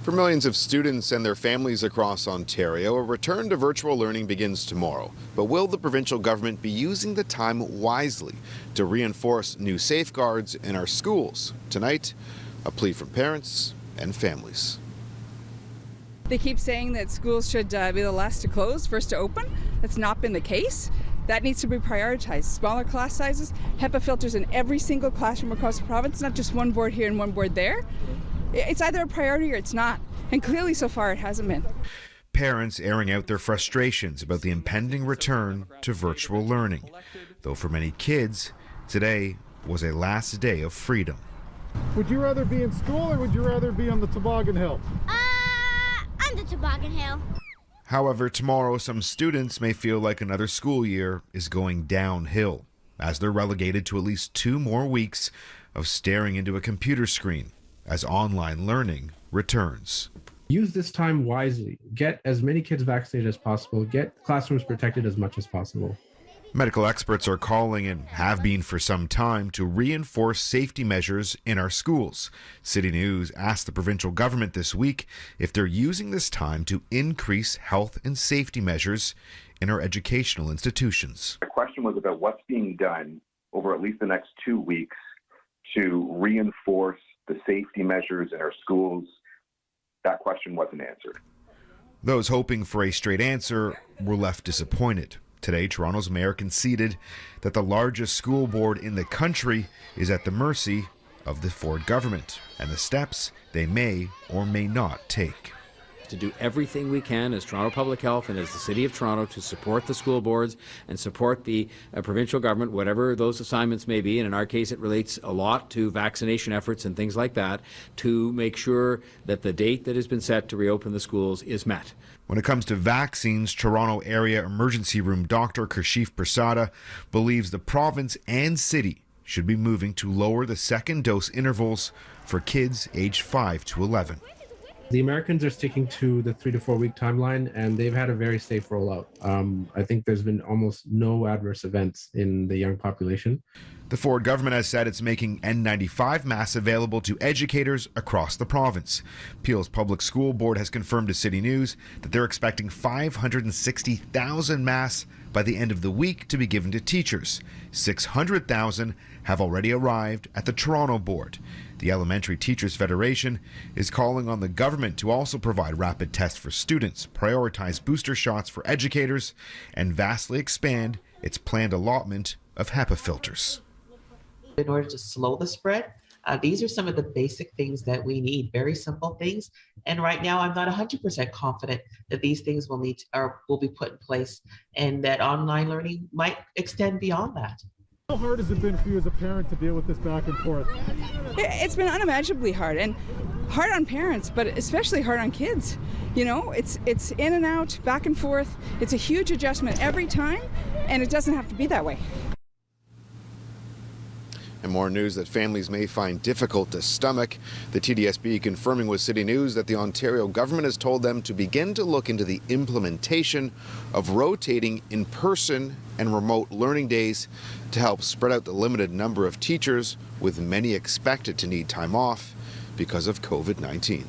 For millions of students and their families across Ontario, a return to virtual learning begins tomorrow. But will the provincial government be using the time wisely to reinforce new safeguards in our schools? Tonight, a plea from parents and families. They keep saying that schools should be the last to close, first to open. That's not been the case. That needs to be prioritized. Smaller class sizes, HEPA filters in every single classroom across the province, not just one board here and one board there. It's either a priority or it's not. And clearly so far it hasn't been. Parents airing out their frustrations about the impending return to virtual learning. Though for many kids, today was a last day of freedom. Would you rather be in school or would you rather be on the toboggan hill? On the toboggan hill. However, tomorrow some students may feel like another school year is going downhill, as they're relegated to at least 2 more weeks of staring into a computer screen as online learning returns. Use this time wisely. Get as many kids vaccinated as possible. Get classrooms protected as much as possible. Medical experts are calling, and have been for some time, to reinforce safety measures in our schools. CityNews asked the provincial government this week if they're using this time to increase health and safety measures in our educational institutions. The question was about what's being done over at least the next 2 weeks to reinforce the safety measures in our schools. That question wasn't answered. Those hoping for a straight answer were left disappointed. Today, Toronto's mayor conceded that the largest school board in the country is at the mercy of the Ford government and the steps they may or may not take. To do everything we can as Toronto Public Health and as the City of Toronto to support the school boards and support the provincial government, whatever those assignments may be, and in our case it relates a lot to vaccination efforts and things like that, to make sure that the date that has been set to reopen the schools is met. When it comes to vaccines, Toronto Area Emergency Room Dr. Kashif Prasada believes the province and city should be moving to lower the second dose intervals for kids aged 5 to 11. The Americans are sticking to the 3 to 4 week timeline, and they've had a very safe rollout. I think there's been almost no adverse events in the young population. The Ford government has said it's making N95 masks available to educators across the province. Peel's Public School Board has confirmed to CityNews that they're expecting 560,000 masks by the end of the week to be given to teachers. 600,000 have already arrived at the Toronto board. The Elementary Teachers Federation is calling on the government to also provide rapid tests for students, prioritize booster shots for educators, and vastly expand its planned allotment of HEPA filters. In order to slow the spread, these are some of the basic things that we need, very simple things. And right now, I'm not 100% confident that these things will be put in place and that online learning might extend beyond that. How hard has it been for you as a parent to deal with this back and forth? It's been unimaginably hard, and hard on parents, but especially hard on kids. You know, it's in and out, back and forth. It's a huge adjustment every time, and it doesn't have to be that way. And more news that families may find difficult to stomach. The TDSB confirming with CityNews that the Ontario government has told them to begin to look into the implementation of rotating in-person and remote learning days to help spread out the limited number of teachers, with many expected to need time off because of COVID-19.